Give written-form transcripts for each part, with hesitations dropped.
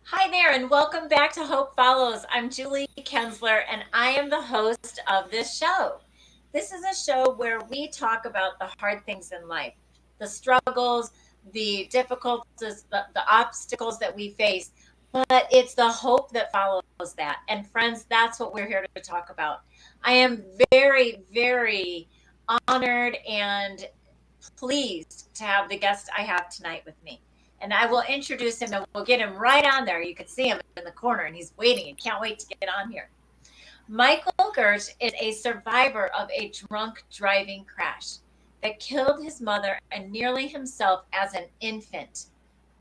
Hi there, and welcome back to Hope Follows. I'm Julie Kenzler, and I am the host of this show. This is a show where we talk about the hard things in life, the struggles, the difficulties, the obstacles that we face, but it's the hope that follows that. And friends, that's what we're here to talk about. I am very, very honored and pleased to have the guest I have tonight with me. And I will introduce him and we'll get him right on there. You can see him in the corner and he's waiting and can't wait to get on here. Michael Gersh is a survivor of a drunk driving crash that killed his mother and nearly himself as an infant.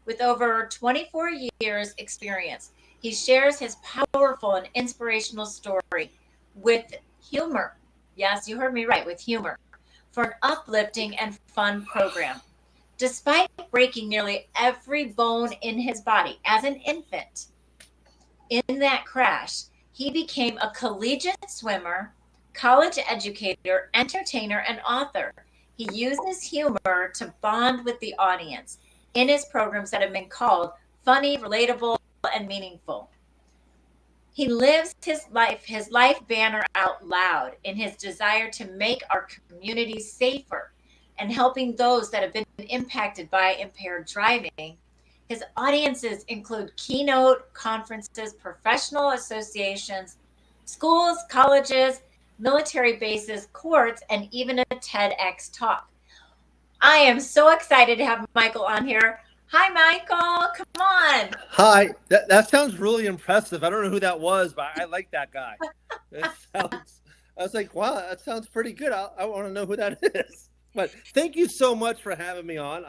With over 24 years experience, he shares his powerful and inspirational story with humor. Yes, you heard me right, with humor, for an uplifting and fun program. Despite breaking nearly every bone in his body as an infant in that crash, he became a collegiate swimmer, college educator, entertainer, and author. He uses humor to bond with the audience in his programs that have been called funny, relatable, and meaningful. He lives his life banner out loud in his desire to make our communities safer and helping those that have been impacted by impaired driving. His audiences include keynote conferences, professional associations, schools, colleges, military bases, courts, and even a TEDx talk. I am so excited to have Michael on here. Hi, Michael. Come on. Hi, that sounds really impressive. I don't know who that was, but I like that guy. That sounds. I was like, wow, that sounds pretty good. I want to know who that is. But thank you so much for having me on.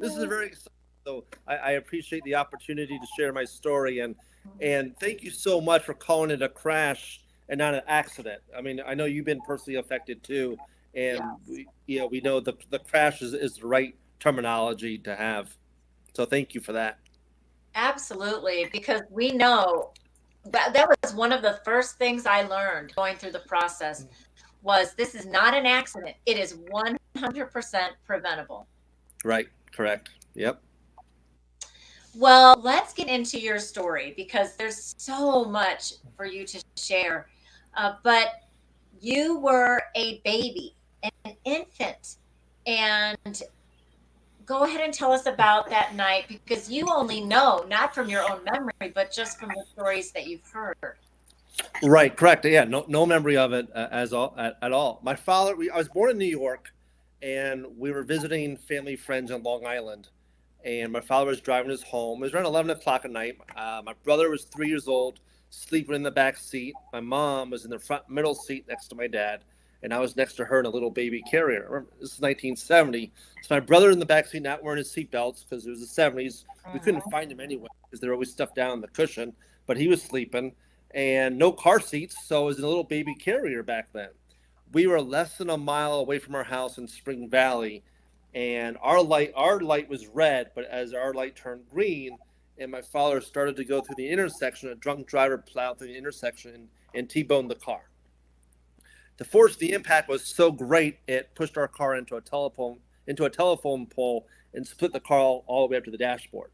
This is very exciting. So I appreciate the opportunity to share my story and thank you so much for calling it a crash and not an accident. I mean, I know you've been personally affected too, and Yes. we know the crash is the right terminology to have. So thank you for that. Absolutely, because we know that was one of the first things I learned going through the process was this is not an accident. It is 100% preventable. Right. Correct. Yep. Well, let's get into your story because there's so much for you to share. But you were a baby, an infant, and go ahead and tell us about that night because you only know, not from your own memory, but just from the stories that you've heard. Right. Correct. Yeah. No memory of it at all. My father. I was born in New York, and we were visiting family friends in Long Island, and my father was driving us home. It was around 11 o'clock at night. My brother was 3 years old, sleeping in the back seat. My mom was in the front middle seat next to my dad, and I was next to her in a little baby carrier. Remember, this is 1970. So my brother in the back seat not wearing his seatbelts because it was the 70s. We couldn't Mhm. find him anyway because they're always stuffed down in the cushion. But he was sleeping, and no car seats, so it was in a little baby carrier back then. We were less than a mile away from our house in Spring Valley, and our light was red, but as our light turned green and my father started to go through the intersection, a drunk driver plowed through the intersection and T-boned the car. The force of the impact was so great it pushed our car into a telephone pole and split the car all the way up to the dashboard.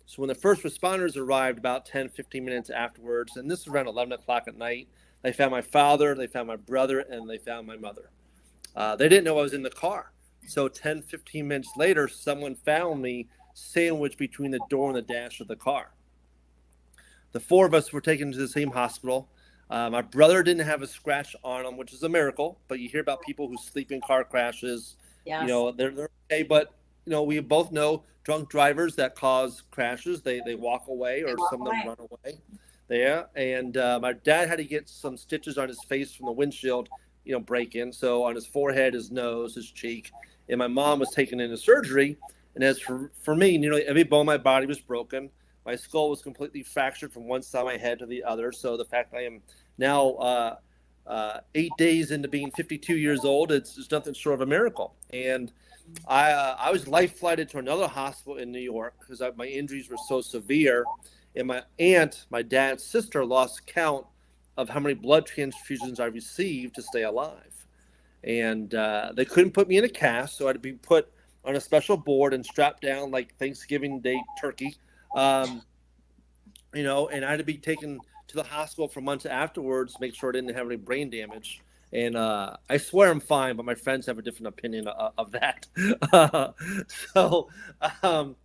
So when the first responders arrived about 10, 15 minutes afterwards, and this was around 11 o'clock at night, they found my father, they found my brother, and they found my mother. They didn't know I was in the car. So 10, 15 minutes later, someone found me sandwiched between the door and the dash of the car. The four of us were taken to the same hospital. My brother didn't have a scratch on him, which is a miracle. But you hear about people who sleep in car crashes. Yes. They're okay, but we both know drunk drivers that cause crashes. They walk away, They or walk some of them away. run away. There, and my dad had to get some stitches on his face from the windshield, break in. So on his forehead, his nose, his cheek, and my mom was taken into surgery. And as for me, nearly every bone in my body was broken. My skull was completely fractured from one side of my head to the other. So the fact that I am now 8 days into being 52 years old, it's nothing short of a miracle. And I was life flighted to another hospital in New York because my injuries were so severe. And my aunt, my dad's sister, lost count of how many blood transfusions I received to stay alive. And they couldn't put me in a cast, so I had to be put on a special board and strapped down like Thanksgiving Day turkey. Um, and I had to be taken to the hospital for months afterwards to make sure I didn't have any brain damage. And I swear I'm fine, but my friends have a different opinion of that. so, um,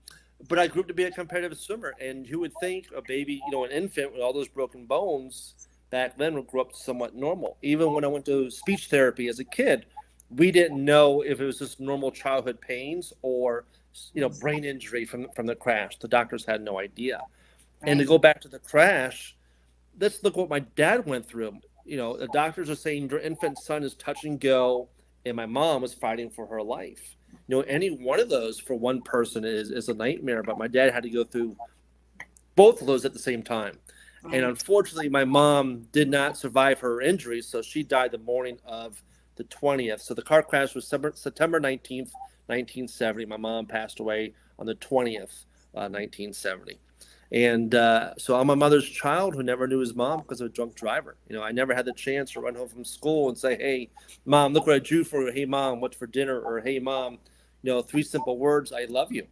but I grew up to be a competitive swimmer, and who would think a baby, an infant with all those broken bones back then would grow up somewhat normal. Even when I went to speech therapy as a kid, we didn't know if it was just normal childhood pains or brain injury from the crash. The doctors had no idea. And to Right. go back to the crash, let's look what my dad went through. The doctors are saying your infant son is touch and go, and my mom was fighting for her life. Any one of those for one person is a nightmare, but my dad had to go through both of those at the same time. And Right. unfortunately, my mom did not survive her injuries, so she died the morning of the 20th. So the car crash was September 19th, 1970. My mom passed away on the 20th, 1970. And so I'm my mother's child who never knew his mom because of a drunk driver. I never had the chance to run home from school and say, "Hey, mom, look what I drew for you. Hey, mom, what's for dinner?" Or, "Hey, mom, three simple words, I love you."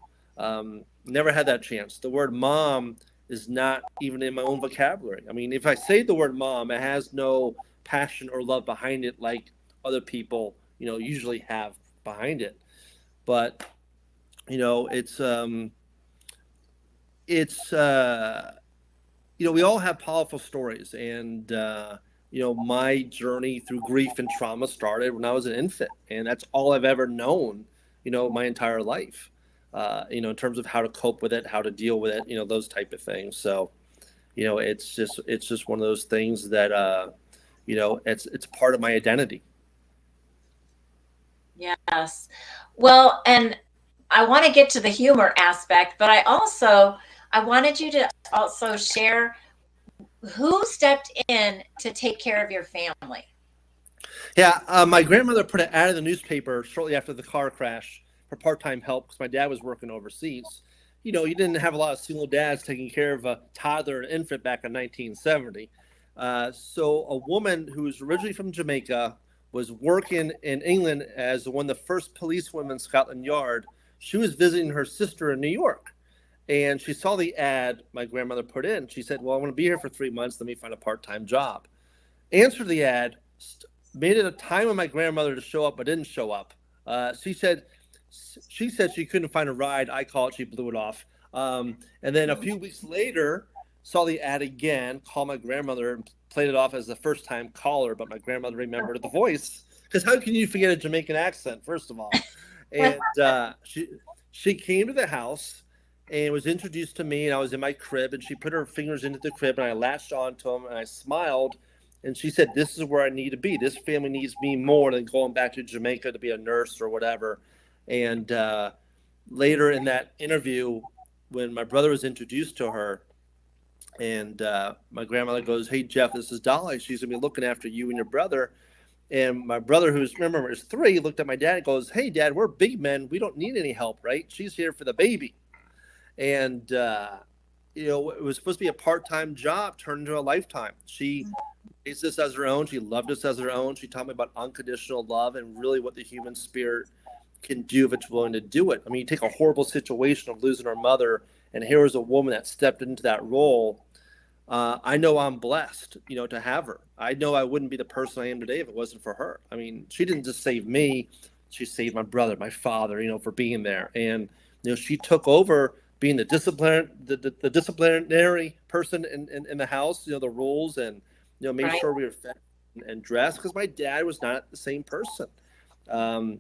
Never had that chance. The word mom is not even in my own vocabulary. I mean, if I say the word mom, it has no passion or love behind it like other people, usually have behind it. But, you know, it's, um, it's, we all have powerful stories. And, my journey through grief and trauma started when I was an infant. And that's all I've ever known, my entire life, in terms of how to cope with it, how to deal with it, those type of things. So, it's just one of those things that, it's part of my identity. Yes. Well, and I want to get to the humor aspect, but I wanted you to also share who stepped in to take care of your family. Yeah, my grandmother put an ad in the newspaper shortly after the car crash for part-time help because my dad was working overseas. You didn't have a lot of single dads taking care of a toddler and infant back in 1970. So a woman who was originally from Jamaica was working in England as one of the first policewomen in Scotland Yard. She was visiting her sister in New York, and she saw the ad my grandmother put in. She said, "Well, I want to be here for 3 months. Let me find a part-time job." Answered the ad, made it a time of my grandmother to show up, but didn't show up. She said she couldn't find a ride. I called. She blew it off. And then a few weeks later, saw the ad again. Called my grandmother and played it off as the first time caller, but my grandmother remembered the voice because how can you forget a Jamaican accent? First of all, and she came to the house and was introduced to me, and I was in my crib, and she put her fingers into the crib, and I latched onto them, and I smiled, and she said, "This is where I need to be. This family needs me more than going back to Jamaica to be a nurse or whatever." And later in that interview, when my brother was introduced to her, and my grandmother goes, "Hey, Jeff, this is Dolly. She's going to be looking after you and your brother." And my brother, who's, remember, is 3, looked at my dad and goes, "Hey, Dad, we're big men. We don't need any help, right? She's here for the baby." And, it was supposed to be a part-time job turned into a lifetime. She raised us as her own. She loved us as her own. She taught me about unconditional love and really what the human spirit can do if it's willing to do it. I mean, you take a horrible situation of losing our mother, and here was a woman that stepped into that role. I know I'm blessed, to have her. I know I wouldn't be the person I am today if it wasn't for her. I mean, she didn't just save me; she saved my brother, my father, for being there. And she took over being the disciplinary person in the house. The rules, and made Right. sure we were fed and dressed because my dad was not the same person. Um,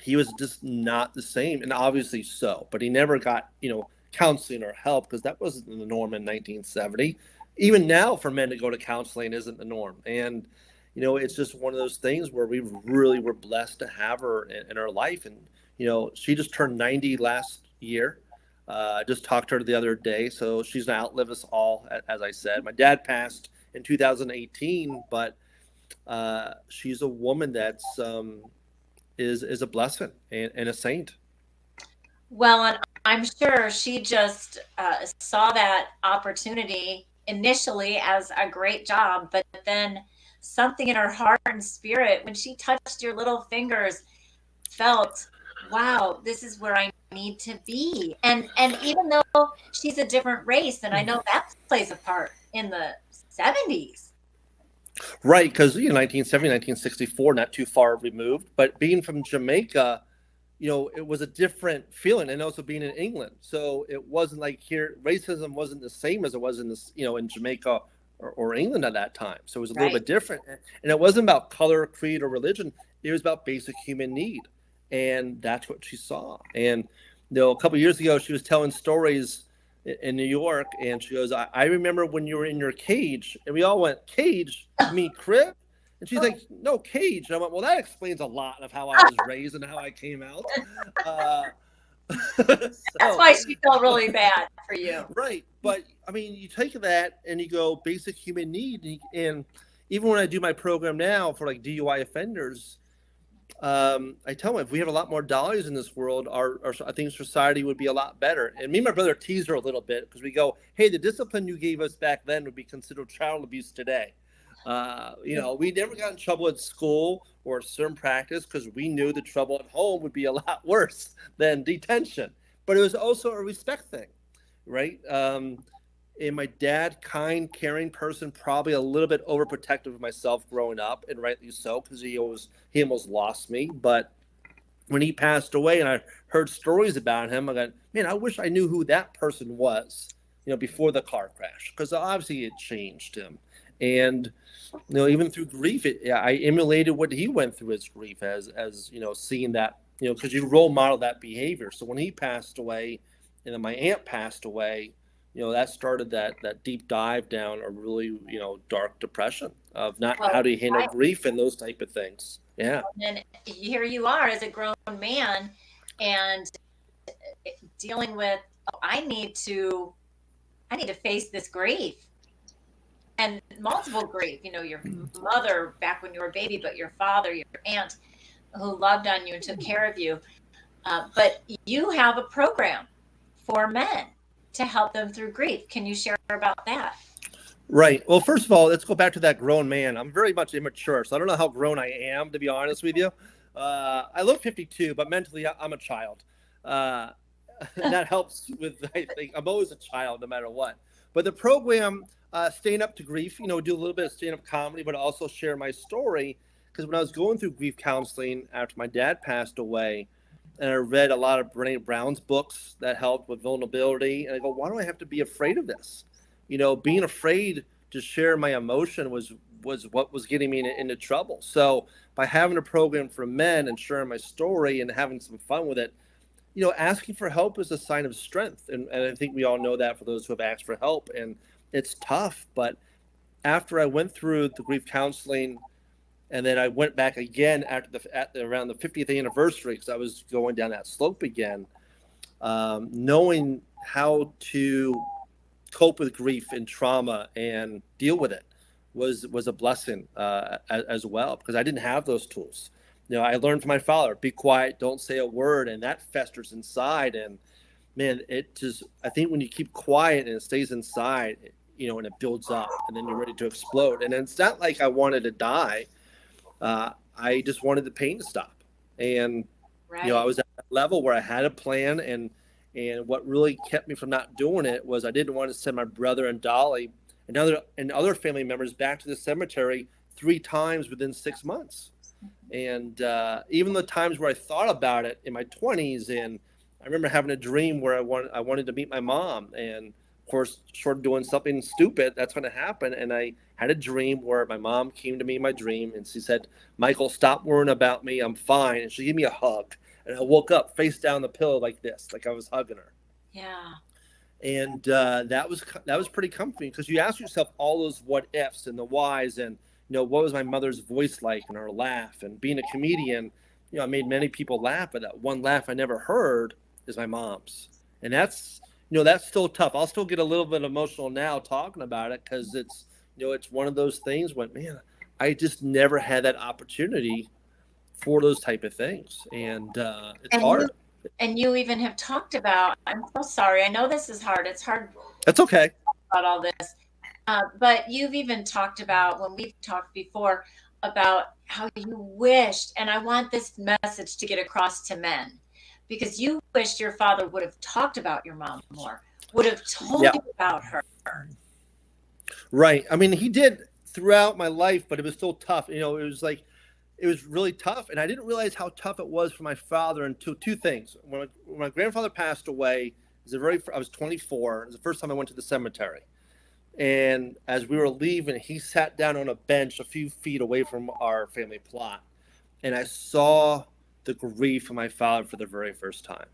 he was just not the same, and obviously so. But he never got counseling or help because that wasn't the norm in 1970. Even now, for men to go to counseling isn't the norm. And it's just one of those things where we really were blessed to have her in our life. And she just turned 90 last year. I just talked to her the other day, so she's gonna outlive us all. As I said, my dad passed in 2018, but she's a woman that's is a blessing and a saint. Well, and I'm sure she just saw that opportunity initially as a great job, but then something in her heart and spirit, when she touched your little fingers, felt wow, this is where I need to be. And even though she's a different race, and I know that plays a part in the 70s. Right, because 1970, 1964, not too far removed. But being from Jamaica, it was a different feeling, and also being in England. So it wasn't like here, racism wasn't the same as it was in this, in Jamaica or England at that time. So it was a little Right. bit different. And it wasn't about color, creed, or religion. It was about basic human need. And that's what she saw. And, a couple of years ago, she was telling stories in New York, and she goes, I remember when you were in your cage. And we all went, cage? You mean crib? And she's like, no, cage. And I went, well, that explains a lot of how I was raised and how I came out. Uh, That's why she felt really bad for you. right. But I mean, you take that and you go basic human need. And even when I do my program now for like DUI offenders, I tell them if we had a lot more dollars in this world, I think society would be a lot better. And me and my brother tease her a little bit because we go, hey, the discipline you gave us back then would be considered child abuse today. We never got in trouble at school or certain practice because we knew the trouble at home would be a lot worse than detention. But it was also a respect thing, right? And my dad, kind, caring person, probably a little bit overprotective of myself growing up, and rightly so, because he almost lost me. But when he passed away, and I heard stories about him, I got, man, I wish I knew who that person was, before the car crash, because obviously it changed him. And even through grief, I emulated what he went through as grief, as seeing that, because you role model that behavior. So when he passed away, and then my aunt passed away, that started that deep dive down a really dark depression of not how do you handle grief and those type of things. Yeah. And here you are as a grown man, and dealing with, I need to face this grief, and multiple grief. Your mother back when you were a baby, but your father, your aunt, who loved on you and took care of you. But you have a program for men to help them through grief. Can you share about that? Right. Well, first of all, let's go back to that grown man. I'm very much immature, so I don't know how grown I am, to be honest with you. I look 52, but mentally I'm a child. That helps with, I think, I'm always a child no matter what. But the program, Staying Up to Grief, do a little bit of stand-up comedy, but also share my story. Because when I was going through grief counseling after my dad passed away, and I read a lot of Brené Brown's books that helped with vulnerability, and I go, why do I have to be afraid of this? Being afraid to share my emotion was what was getting me into trouble. So by having a program for men and sharing my story and having some fun with it, asking for help is a sign of strength. And I think we all know that for those who have asked for help. And it's tough. But after I went through the grief counseling, and then I went back again around the 50th anniversary, because I was going down that slope again, knowing how to cope with grief and trauma and deal with it was a blessing as well, because I didn't have those tools. I learned from my father, be quiet, don't say a word, and that festers inside. And man, I think when you keep quiet and it stays inside, and it builds up, and then you're ready to explode. And it's not like I wanted to die. I just wanted the pain to stop. And, Right. I was at that level where I had a plan, and what really kept me from not doing it was I didn't want to send my brother and Dolly and other family members back to the cemetery 3 times within 6 months. And even the times where I thought about it in my 20s, and I remember having a dream where I wanted to meet my mom, and of course, short of doing something stupid, that's going to happen. And I had a dream where my mom came to me in my dream, and she said, "Michael, stop worrying about me. I'm fine." And she gave me a hug, and I woke up face down the pillow like this, like I was hugging her. Yeah. And that was pretty comforting, because you ask yourself all those what ifs and the whys, and what was my mother's voice like and her laugh, and being a comedian, I made many people laugh, but that one laugh I never heard is my mom's. And that's still tough. I'll still get a little bit emotional now talking about it, because it's one of those things when, man, I just never had that opportunity for those type of things, and it's hard. And you even have talked about, I'm so sorry, I know this is hard. It's hard. That's okay. About all this. But you've even talked about, when we've talked before, about how you wished, and I want this message to get across to men, because you wished your father would have talked about your mom more, would have told Yeah. you about her. Right. I mean, he did throughout my life, but it was still tough. It was like, it was really tough. And I didn't realize how tough it was for my father until two things. When my grandfather passed away, I was 24. It was the first time I went to the cemetery. And as we were leaving, he sat down on a bench a few feet away from our family plot. And I saw the grief of my father for the very first time.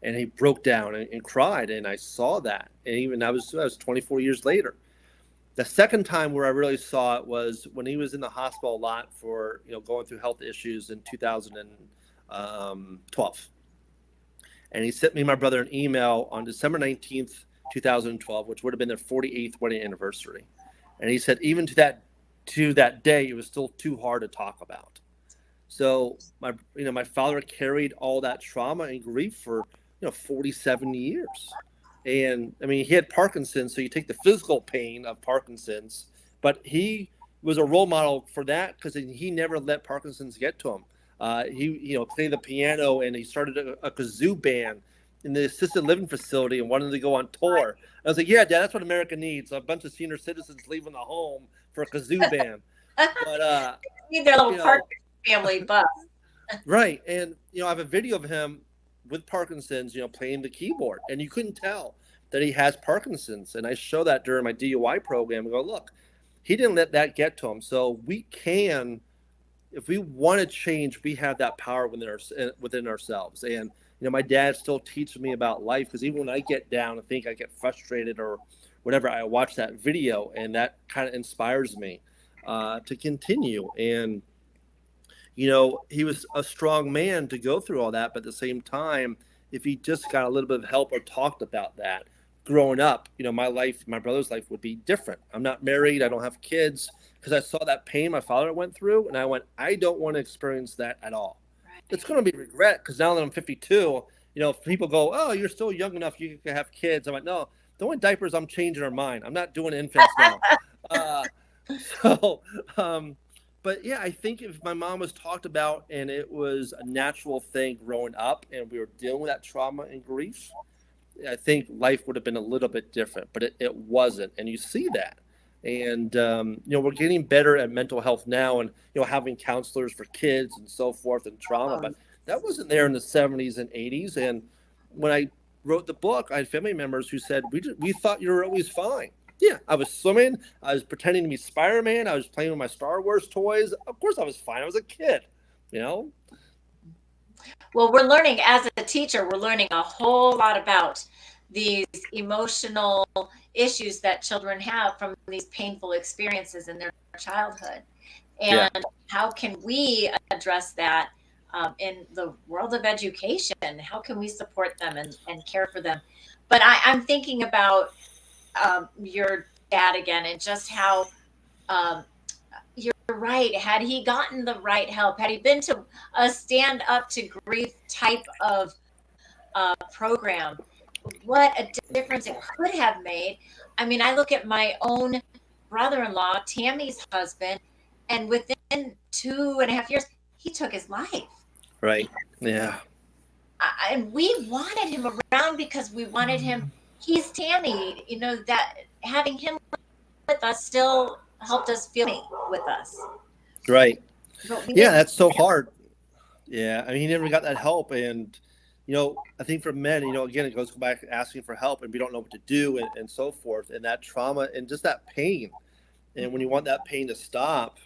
And he broke down and cried. And I saw that. And even that was 24 years later. The second time where I really saw it was when he was in the hospital a lot for going through health issues in 2012. And he sent me and my brother an email on December 19th, 2012, which would have been their 48th wedding anniversary. And he said even to that day, it was still too hard to talk about. So my father carried all that trauma and grief for 47 years. And I mean, he had Parkinson's, so you take the physical pain of Parkinson's, but he was a role model for that because he never let Parkinson's get to him. He played the piano, and he started a kazoo band in the assisted living facility and wanted to go on tour. I was like, yeah, Dad, that's what America needs: a bunch of senior citizens leaving the home for a kazoo band. But Need their little Parkinson family bus. Right, and I have a video of him with Parkinson's, playing the keyboard, and you couldn't tell that he has Parkinson's. And I show that during my DUI program and go, look, he didn't let that get to him. So we can, if we want to change, we have that power within ourselves. And, my dad still teaches me about life, because even when I get down and think I get frustrated or whatever, I watch that video, and that kind of inspires me to continue. And, he was a strong man to go through all that. But at the same time, if he just got a little bit of help or talked about that growing up, my brother's life would be different. I'm not married. I don't have kids, because I saw that pain my father went through. And I went, I don't want to experience that at all. Right. It's going to be regret, because now that I'm 52, people go, oh, you're still young enough, you can have kids. I'm like, no, the only diapers I'm changing are mine. I'm not doing infants now. But yeah, I think if my mom was talked about and it was a natural thing growing up and we were dealing with that trauma and grief, I think life would have been a little bit different, but it wasn't. And you see that. And, we're getting better at mental health now, and, having counselors for kids and so forth and trauma, but that wasn't there in the 70s and 80s. And when I wrote the book, I had family members who said, we thought you were always fine. Yeah, I was swimming. I was pretending to be Spider-Man. I was playing with my Star Wars toys. Of course I was fine. I was a kid, Well, we're learning, as a teacher, we're learning a whole lot about these emotional issues that children have from these painful experiences in their childhood. And how can we address that in the world of education? How can we support them and care for them? But I'm thinking about your dad again, and just how you're right. Had he gotten the right help, had he been to a stand up to grief type of program, what a difference it could have made. I mean, I look at my own brother-in-law, Tammy's husband, and within 2.5 years, he took his life. Right. Yeah. And we wanted him around because we wanted him. He's Tammy, that having him with us still helped us feel with us. Right. Yeah, that's so hard. Yeah. I mean, he never got that help. And, I think for men, again, it goes back asking for help, and we don't know what to do and so forth. And that trauma and just that pain. And when you want that pain to stop,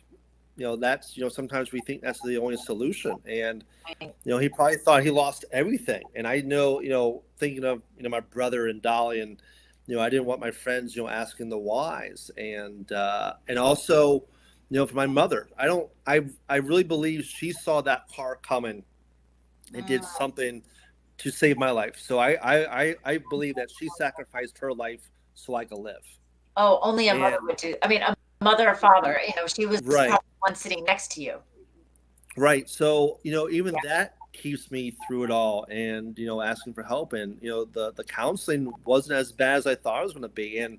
that's, sometimes we think that's the only solution. And, he probably thought he lost everything. And I know, thinking of, my brother and Dolly, and, I didn't want my friends, asking the whys. And also, for my mother, I really believe she saw that car coming and did something to save my life. So I believe that she sacrificed her life so I could live. Oh, only a mother would do. I mean, a mother or father, she was right. the one sitting next to you. Right. So, even that keeps me through it all, and, asking for help. And, the counseling wasn't as bad as I thought it was going to be. And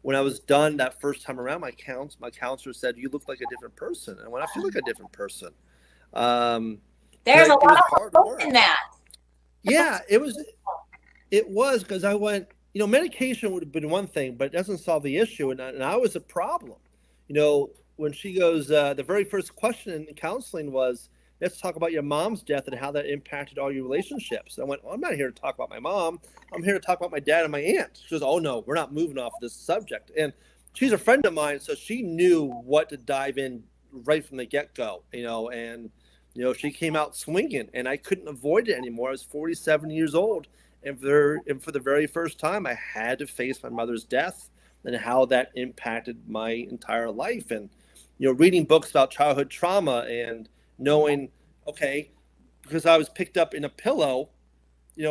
when I was done that first time around, my counselor said, you look like a different person. And when I feel like a different person, there's a lot of hope in that. Yeah, it was because I went, medication would have been one thing, but it doesn't solve the issue. And I was a problem. When she goes, the very first question in counseling was, let's talk about your mom's death and how that impacted all your relationships. And I went, well, I'm not here to talk about my mom. I'm here to talk about my dad and my aunt. She goes, oh, no, we're not moving off of this subject. And she's a friend of mine, so she knew what to dive in right from the get-go, and she came out swinging, and I couldn't avoid it anymore. I was 47 years old, and for the very first time, I had to face my mother's death and how that impacted my entire life. And reading books about childhood trauma and knowing, okay, because I was picked up in a pillow,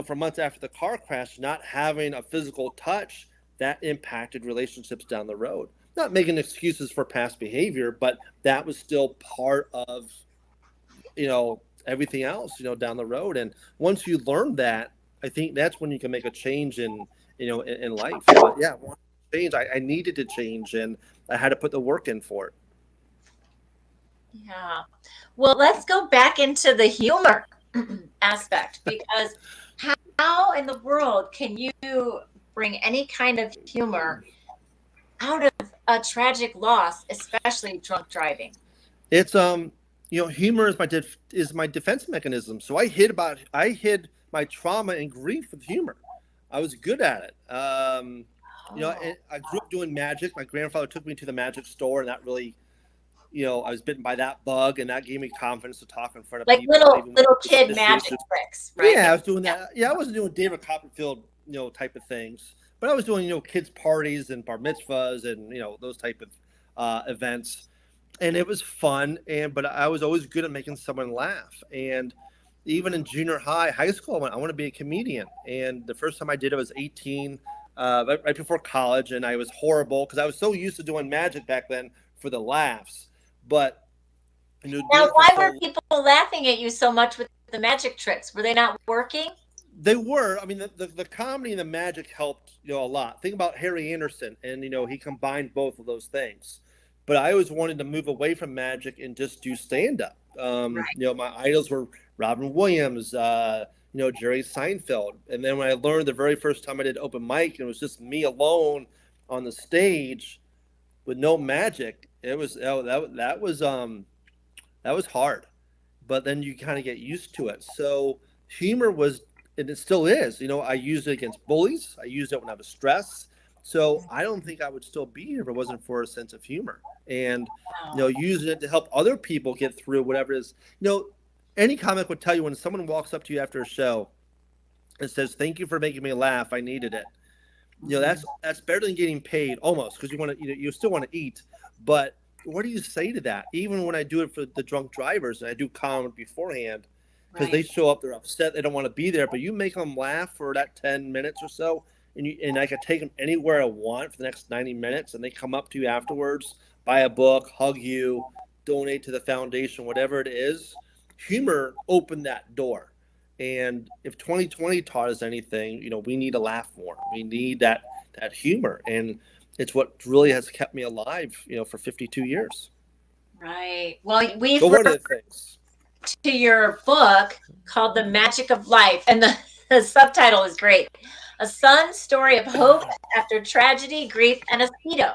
for months after the car crash, not having a physical touch, that impacted relationships down the road. Not making excuses for past behavior, but that was still part of everything else, down the road. And once you learn that, I think that's when you can make a change in life. But yeah, change. I needed to change, and I had to put the work in for it. Yeah. Well, let's go back into the humor aspect, because how in the world can you bring any kind of humor out of a tragic loss, especially drunk driving? It's humor is my defense mechanism. So I hid my trauma and grief with humor. I was good at it. I grew up doing magic. My grandfather took me to the magic store, and that really, I was bitten by that bug, and that gave me confidence to talk in front of like people. little kid magic tricks, right? Yeah, I was doing that. Yeah, I wasn't doing David Copperfield, type of things, but I was doing, kids parties and bar mitzvahs and those type of events, and it was fun. But I was always good at making someone laugh. And even in junior high school, I want to be a comedian. And the first time I did it, I was 18, right before college, and I was horrible because I was so used to doing magic back then for the laughs. But now, why were people laughing at you so much with the magic tricks? Were they not working? They were. I mean, the comedy and the magic helped, a lot. Think about Harry Anderson, and he combined both of those things. But I always wanted to move away from magic and just do stand up. Right. My idols were Robin Williams, Jerry Seinfeld. And then when I learned the very first time I did open mic, and it was just me alone on the stage with no magic, it was that was hard. But then you kind of get used to it. So humor was, and it still is. I used it against bullies. I used it when I was stressed. So I don't think I would still be here if it wasn't for a sense of humor, and using it to help other people get through whatever it is. Any comic would tell you when someone walks up to you after a show and says, "Thank you for making me laugh. I needed it." That's better than getting paid, almost, because you want to, you still want to eat. But what do you say to that? Even when I do it for the drunk drivers, and I do comedy beforehand, because they show up, they're upset, they don't want to be there, but you make them laugh for that 10 minutes or so, and I can take them anywhere I want for the next 90 minutes, and they come up to you afterwards, buy a book, hug you, donate to the foundation, whatever it is. Humor opened that door. And if 2020 taught us anything, we need to laugh more. We need that humor. And it's what really has kept me alive, for 52 years. Right. Well, we've So what are the things? To your book called The Magic of Life, and the subtitle is great. A son's story of hope after tragedy, grief, and a speedo.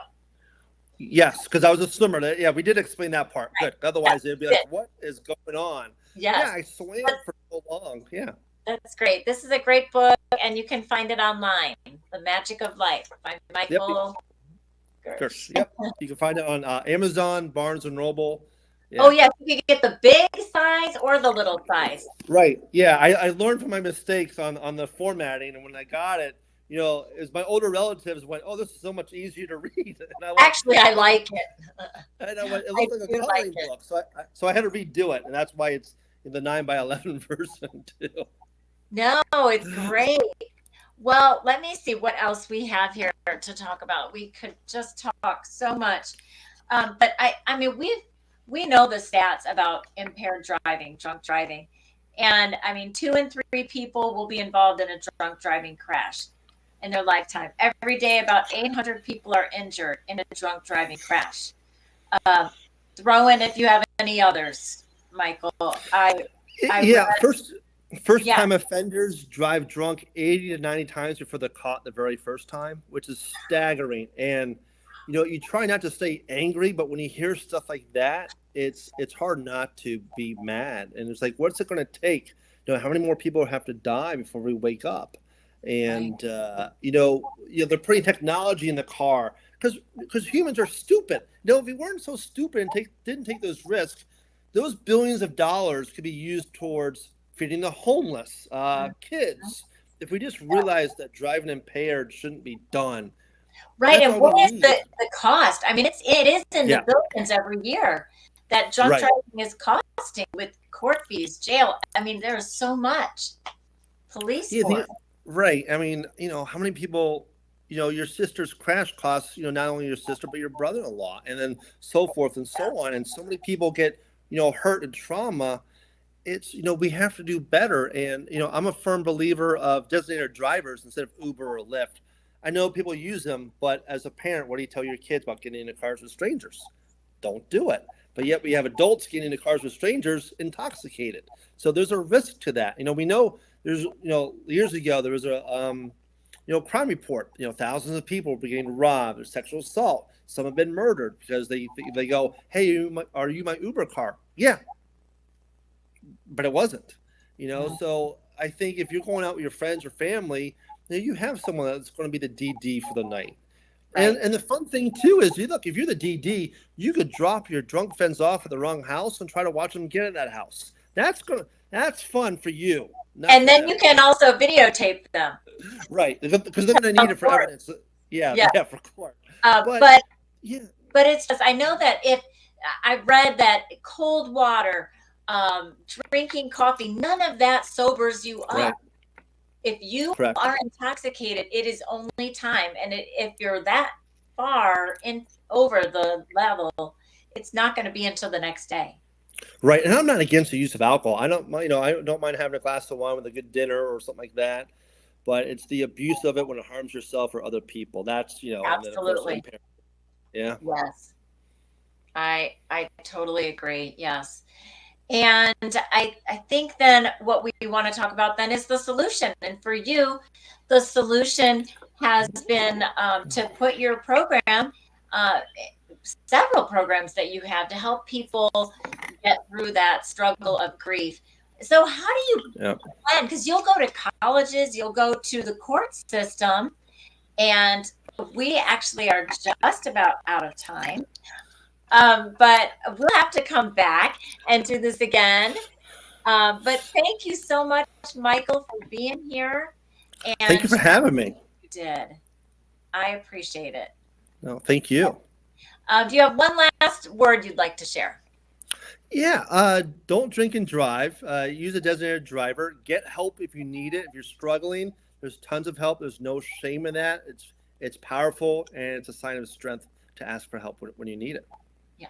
Yes, because I was a swimmer. Yeah, we did explain that part. Right. Good. Otherwise, it'd be like, what is going on? Yes. Yeah, I swam for so long. Yeah. That's great. This is a great book, and you can find it online. The Magic of Life by Michael Gersh. Yep. You can find it on Amazon, Barnes and Noble. Yeah. Oh, yeah. You can get the big size or the little size. Right. Yeah. I learned from my mistakes on the formatting. And when I got it, as my older relatives went, "Oh, this is so much easier to read." And Actually, I like it. And I went, it looks like a coloring book. So I had to redo it. And that's why it's in the 9:11 version, too. No, it's great. Well, let me see what else we have here to talk about. We could just talk so much. But I mean, we know the stats about impaired driving, drunk driving. And I mean, 2 in 3 people will be involved in a drunk driving crash in their lifetime. Every day, about 800 people are injured in a drunk driving crash. Throw in if you have any others, Michael. First Yeah. time offenders drive drunk 80 to 90 times before they're caught the very first time, which is staggering. And you try not to stay angry, but when you hear stuff like that, it's hard not to be mad. And it's like, what's it going to take? How many more people have to die before we wake up? Right. And they're putting technology in the car because humans are stupid. If we weren't so stupid and didn't take those risks, those billions of dollars could be used towards feeding the homeless, kids. If we just realize that driving impaired shouldn't be done, Right. that's And all what we is need. the cost? I mean, it is in the Yeah, billions every year that drunk right. driving is costing with court fees, jail. I mean, there's so much. Police Yeah, force. right. I mean, how many people, your sister's crash costs, not only your sister but your brother-in-law, and then so forth and so on. And so many people get, hurt and trauma. It's we have to do better. And I'm a firm believer of designated drivers instead of Uber or Lyft. I know people use them, but as a parent, what do you tell your kids about getting into cars with strangers? Don't do it. But yet we have adults getting into cars with strangers intoxicated. So there's a risk to that. We know there's years ago there was a crime report. Thousands of people were getting robbed. There's sexual assault. Some have been murdered because they go, hey, are you my Uber car? Yeah, but it wasn't. So I think if you're going out with your friends or family, you have someone that's going to be the DD for the night. And Right. and the fun thing too is, look, if you're the DD, you could drop your drunk friends off at the wrong house and try to watch them get in that house. That's fun for you, not And for then them. you can also videotape them. Right, because they're going to Of need it for course. evidence. Yeah, Yeah. yeah, for court. Uh, But but yeah, but it's just, I know that if I read that cold water, drinking coffee, none of that sobers you up. right, If you correct. are intoxicated, it is only time. And if you're that far in over the level, it's not going to be until the next day. Right, and I'm not against the use of alcohol. I don't mind, I don't mind having a glass of wine with a good dinner or something like that. But it's the abuse of it when it harms yourself or other people. That's and then of course Absolutely. impair. Yeah. Yes. I totally agree. Yes. And I think then what we want to talk about then is the solution. And for you, the solution has been to put your program, uh, several programs that you have to help people get through that struggle of grief. So, how do you Yeah. plan? Because you'll go to colleges, you'll go to the court system, and we actually are just about out of time. But we'll have to come back and do this again. But thank you so much, Michael, for being here Thank you and for sharing having me. what you did. I appreciate it. No, thank you. Do you have one last word you'd like to share? Yeah, don't drink and drive. Use a designated driver. Get help if you need it. If you're struggling, there's tons of help. There's no shame in that. It's powerful and it's a sign of strength to ask for help when you need it. Yeah,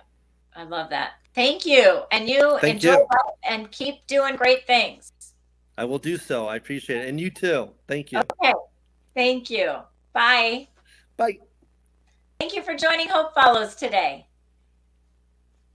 I love that. Thank you. And you Thank enjoy you. life and keep doing great things. I will do so. I appreciate it. And you too. Thank you. Okay. Thank you. Bye. Bye. Thank you for joining Hope Follows today.